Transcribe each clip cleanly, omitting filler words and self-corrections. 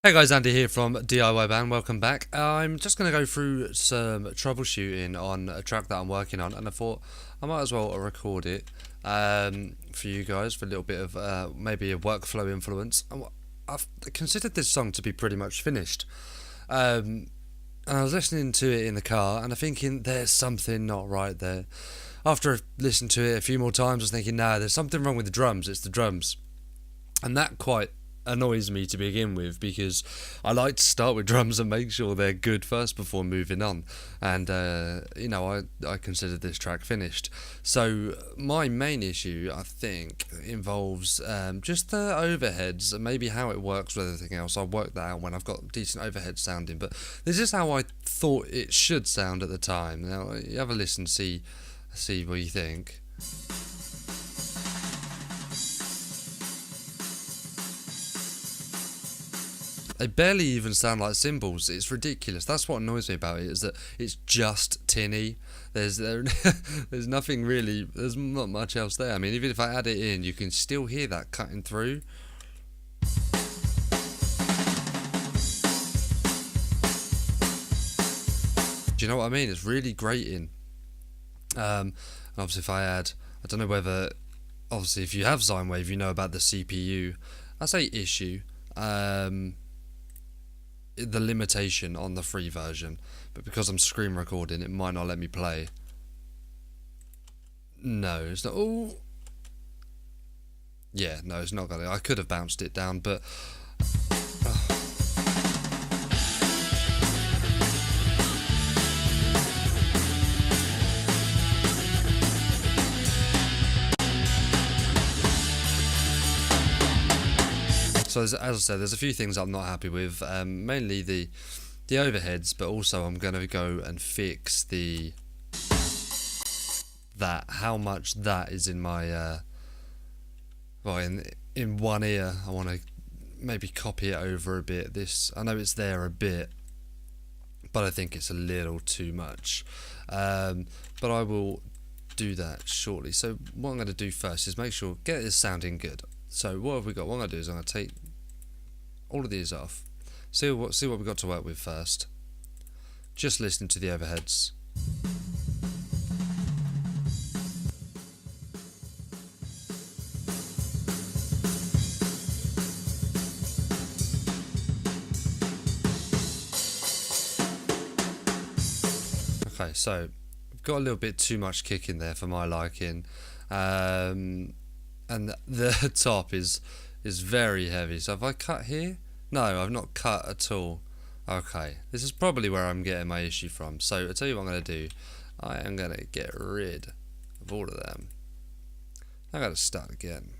Hey guys, Andy here from DIY Band, welcome back. I'm just going to go through some troubleshooting on a track that I'm working on, and I thought I might as well record it for you guys for a little bit of maybe a workflow influence. I've considered this song to be pretty much finished, and I was listening to it in the car and I'm thinking there's something not right there. After I've listened to it a few more times, I was thinking, nah, there's something wrong with the drums, it's the drums. And that quite annoys me to begin with, because I like to start with drums and make sure they're good first before moving on. And I consider this track finished. So my main issue, I think, involves just the overheads and maybe how it works with everything else. I'll work that out when I've got decent overhead sounding, but this is how I thought it should sound at the time. Now you have a listen, see what you think. They barely even sound like cymbals. It's ridiculous. That's what annoys me about it, is that it's just tinny. There's nothing really. There's not much else there. I mean, even if I add it in, you can still hear that cutting through. Do you know what I mean? It's really grating. Obviously, if I add, I don't know whether, obviously, if you have sine wave, you know about the CPU. I say issue. The limitation on the free version, but because I'm screen recording, it might not let me play. No, it's not. Oh, yeah, no, it's not gonna. I could have bounced it down, but so as I said, there's a few things I'm not happy with, mainly the overheads, but also I'm going to go and fix how much that is in my in one ear. I want to maybe copy it over a bit. I know it's there a bit, but I think it's a little too much, but I will do that shortly. So what I'm going to do first is make sure get this sounding good. So what have we got? What I'm going to do is I'm going to take all of these off. See what we've got to work with first. Just listen to the overheads. Okay, so I've got a little bit too much kick in there for my liking, and the top is very heavy. So if I cut here, no, I've not cut at all. Okay, this is probably where I'm getting my issue from. So I'll tell you what I'm going to do. I am going to get rid of all of them. I'm going to start again.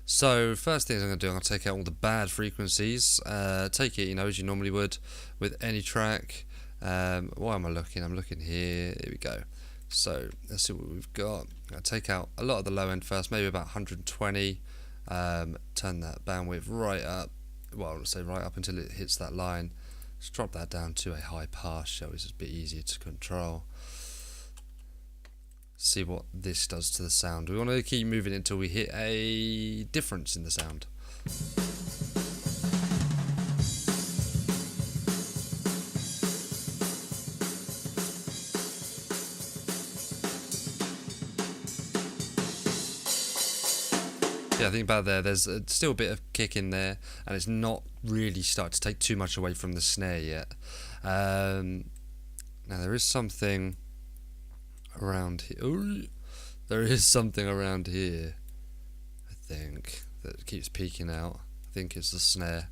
So first thing I'm going to do, I'm going to take out all the bad frequencies. Take it, as you normally would with any track. Why am I looking? I'm looking here. Here we go. So let's see what we've got. I'm going to take out a lot of the low end first, maybe about 120. Turn that bandwidth right up. Well, let's say right up until it hits that line. Let's drop that down to a high pass, so it's a bit easier to control. See what this does to the sound. We want to keep moving until we hit a difference in the sound. Yeah, I think about there's still a bit of kick in there, and it's not really started to take too much away from the snare yet. Now there is something around here. Ooh, there is something around here, I think, that keeps peeking out. I think it's the snare.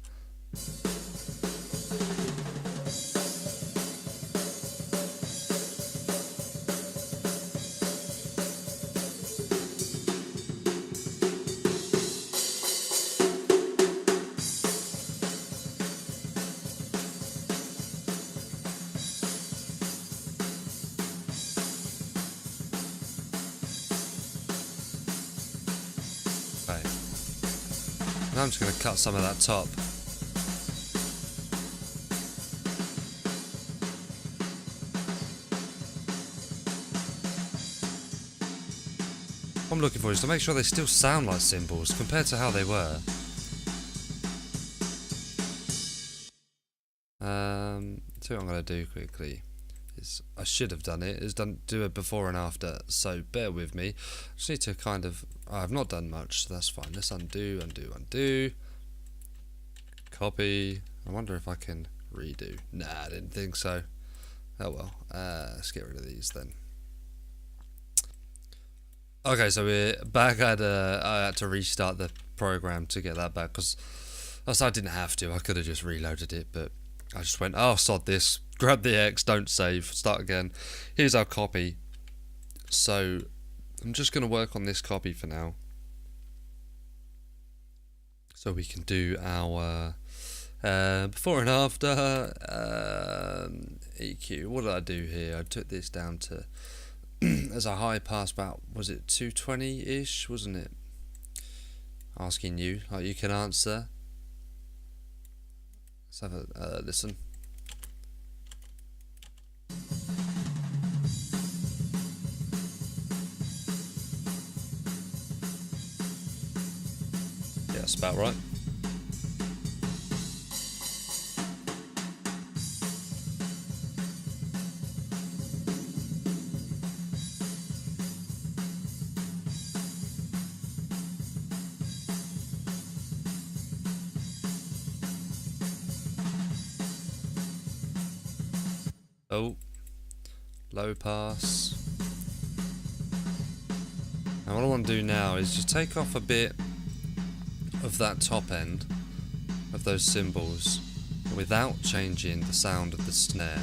Now I'm just going to cut some of that top. What I'm looking for is to make sure they still sound like cymbals compared to how they were. So what I'm going to do quickly is, I should have done it, is do a before and after, so bear with me. Just need to kind of, I've not done much, so that's fine. Let's undo, copy. I wonder if I can redo. Nah, I didn't think so. Oh well, let's get rid of these then. Okay, so we're back. I had to restart the program to get that back, because I didn't have to. I could have just reloaded it, but I just went, oh, sod this. Grab the X, don't save, start again. Here's our copy. So I'm just going to work on this copy for now, so we can do our before and after EQ. What did I do here? I took this down to as a high pass, about, was it 220-ish, wasn't it? Asking you, like you can answer. Let's have a listen. Yeah, that's about right. Oh, low pass. Now what I want to do now is just take off a bit of that top end of those cymbals without changing the sound of the snare.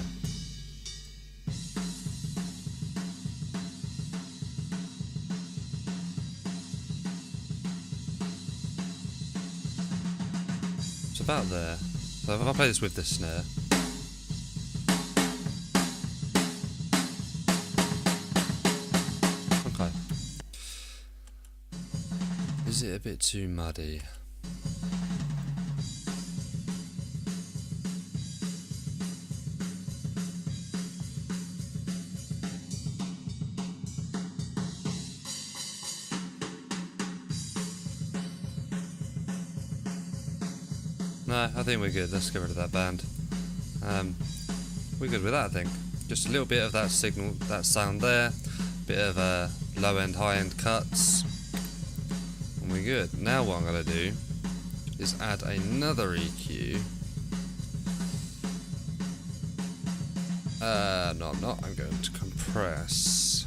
It's about there. So if I play this with the snare. Okay. Is it a bit too muddy? No, I think we're good. Let's get rid of that band. We're good with that, I think. Just a little bit of that signal, that sound there. Bit of low end, high end cuts. And we're good. Now what I'm going to do is add another EQ. No, I'm not. I'm going to compress.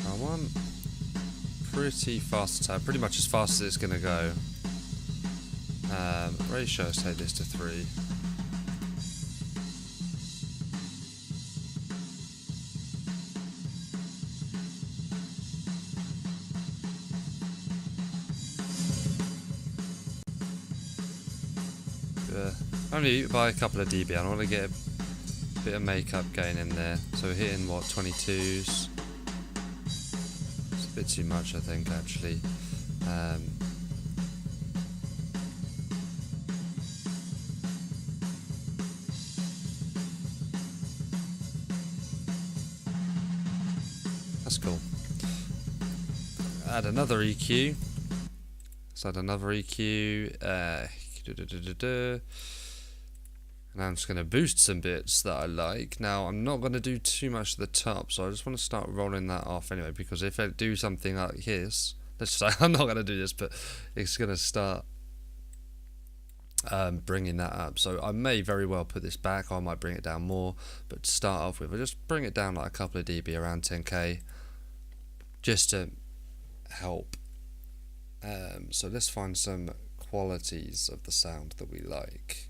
I want pretty fast attack, pretty much as fast as it's going to go. Ratio, let's take this to 3. Only by a couple of dB. I want to get a bit of makeup gain in there. So we're hitting what, 22s. It's a bit too much, I think, actually. That's cool. Add another EQ. Let's add another EQ. And I'm just going to boost some bits that I like. Now, I'm not going to do too much at the top, so I just want to start rolling that off anyway, because if I do something like this, let's say I'm not going to do this, but it's going to start bringing that up. So I may very well put this back, or I might bring it down more, but to start off with, I'll just bring it down like a couple of dB, around 10k, just to help. So let's find some qualities of the sound that we like.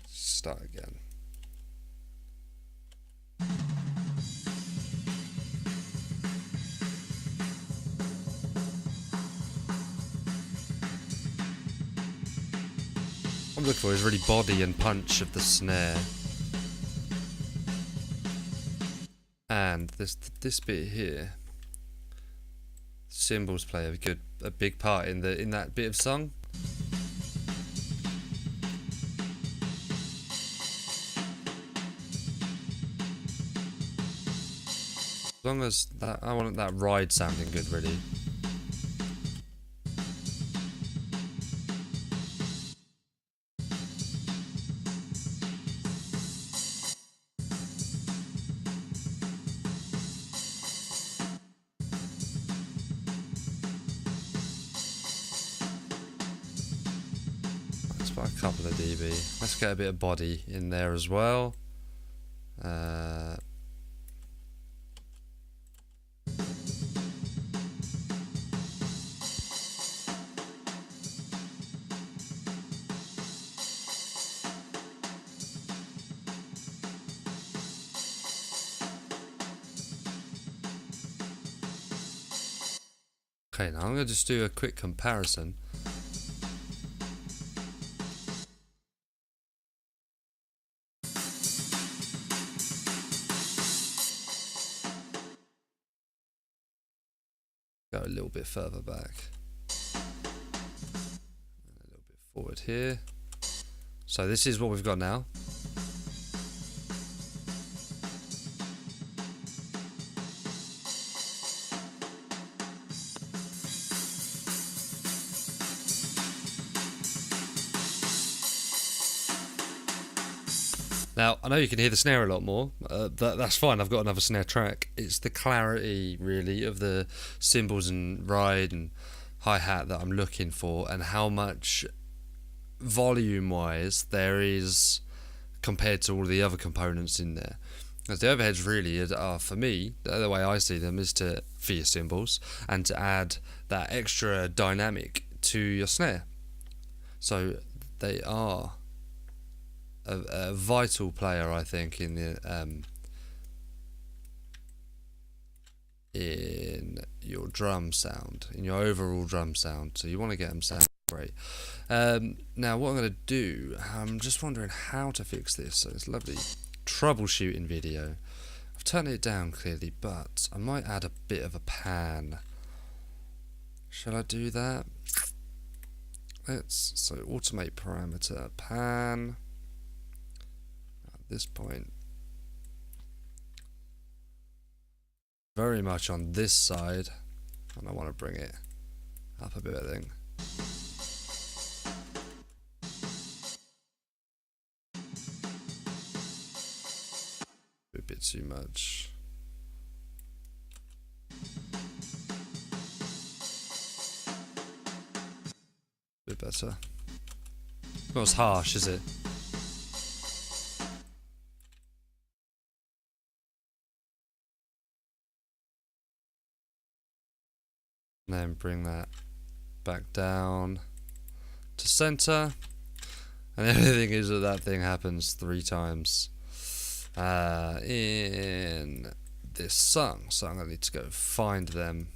Start again. What I'm looking for is really body and punch of the snare. And this bit here, cymbals play a big part in that bit of song. As long as that, I want that ride sounding good, really. by a couple of dB. Let's get a bit of body in there as well. Okay, now I'm going to just do a quick comparison. Go a little bit further back. And a little bit forward here. So this is what we've got now. Now, I know you can hear the snare a lot more, that's fine, I've got another snare track. It's the clarity, really, of the cymbals and ride and hi-hat that I'm looking for, and how much volume-wise there is compared to all the other components in there. As the overheads really are, for me, the way I see them is for your cymbals, and to add that extra dynamic to your snare. So they are a vital player, I think, in your drum sound, in your overall drum sound. So you want to get them sound great. Now what I'm going to do, I'm just wondering how to fix this. So it's a lovely troubleshooting video. I've turned it down clearly, but I might add a bit of a pan. Shall I do that? So automate parameter pan. This point, very much on this side, and I want to bring it up a bit, I think. A bit too much. A bit better. Not as harsh, is it? And then bring that back down to center, and the only thing is that thing happens 3 times in this song, so I'm going to need to go find them.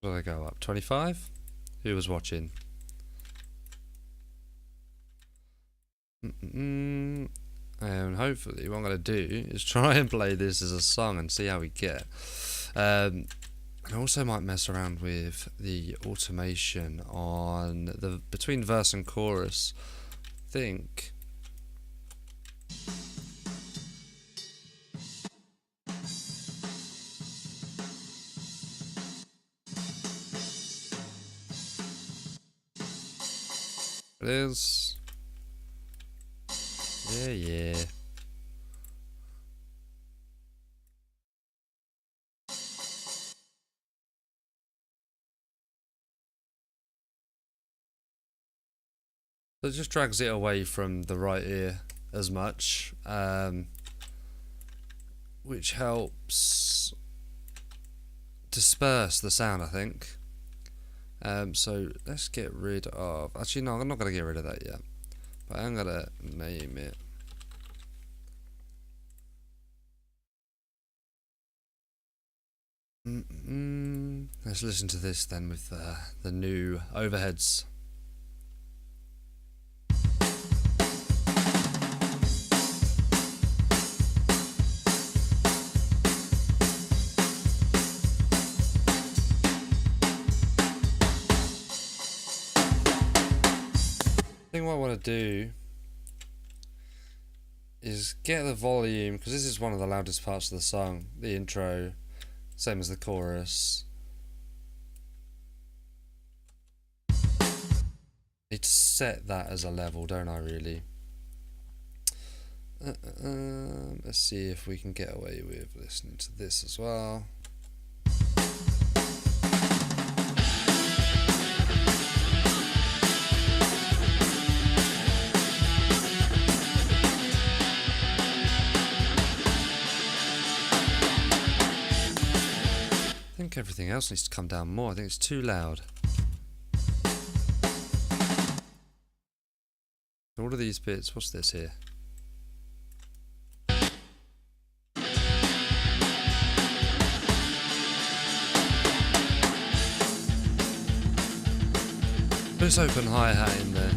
Will they go up? 25? Who was watching? And hopefully what I'm going to do is try and play this as a song and see how we get. I also might mess around with the automation on the between verse and chorus. I think it is. Yeah. So it just drags it away from the right ear as much, which helps disperse the sound, I think. So let's get rid of, actually no, I'm not going to get rid of that yet, but I'm going to name it. Let's listen to this then with the new overheads. I think what I want to do is get the volume, because this is one of the loudest parts of the song, the intro, same as the chorus. Need to set that as a level, don't I, really? Let's see if we can get away with listening to this as well. I think everything else needs to come down more. I think it's too loud. All of these bits, what's this here? Let's open hi-hat in there.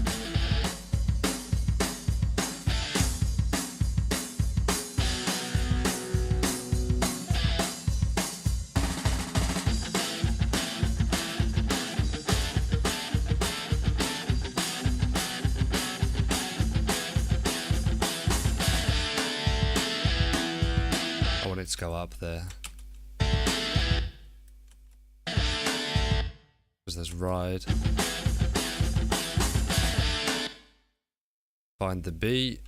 I want it to go up there. Because there's ride. Find the beat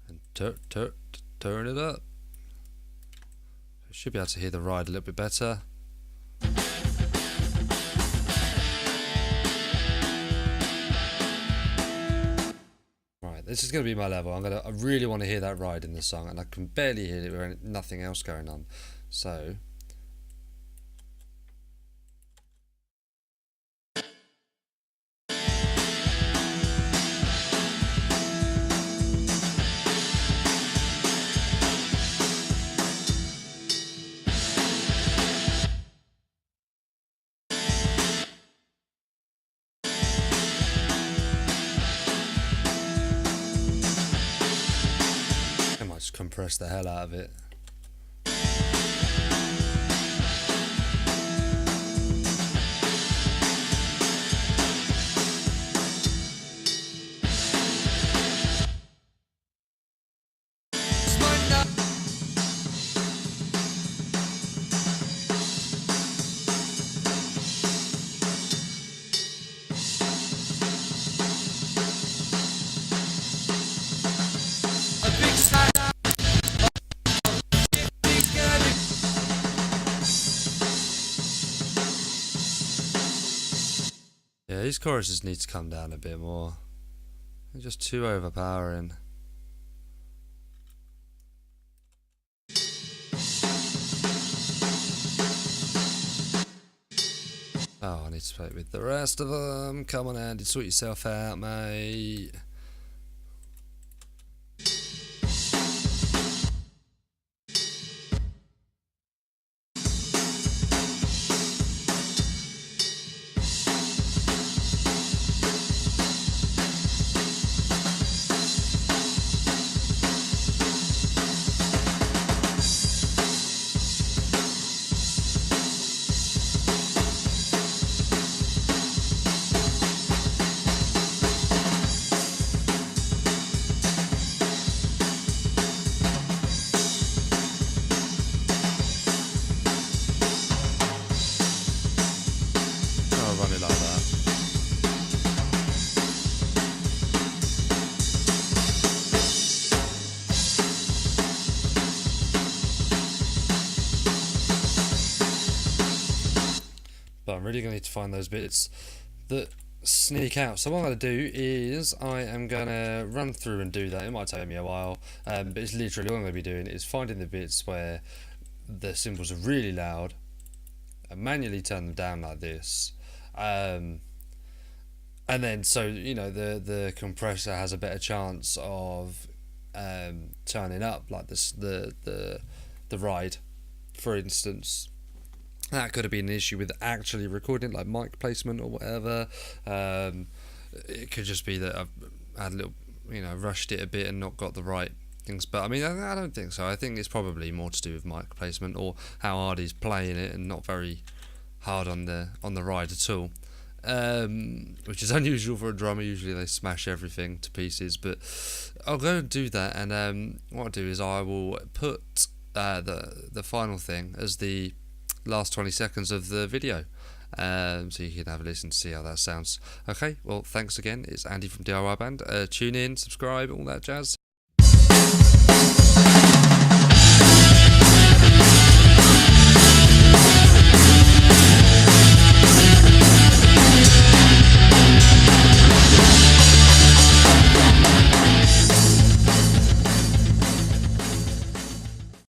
and turn it up. Should be able to hear the ride a little bit better. Right, this is going to be my level. I really want to hear that ride in the song, and I can barely hear it with nothing else going on. So. Just compress the hell out of it. Yeah, these choruses need to come down a bit more. They're just too overpowering. Oh, I need to play with the rest of them. Come on, Andy, sort yourself out, mate. Run it like that. But I'm really going to need to find those bits that sneak out. So what I'm going to do is I am going to run through and do that. It might take me a while, but it's literally all I'm going to be doing is finding the bits where the cymbals are really loud and manually turn them down like this. And then, so you know, the compressor has a better chance of turning up, like this, the ride, for instance. That could have been an issue with actually recording, like mic placement or whatever. It could just be that I've had a little, you know, rushed it a bit and not got the right things. But I mean, I don't think so. I think it's probably more to do with mic placement or how hard he's playing it, and not very hard on the ride at all, which is unusual for a drummer. Usually they smash everything to pieces, but I'll go and do that. And what I'll do is I will put the final thing as the last 20 seconds of the video, so you can have a listen to see how that sounds. Okay, well, thanks again. It's Andy from DIY Band. Tune in, subscribe, all that jazz.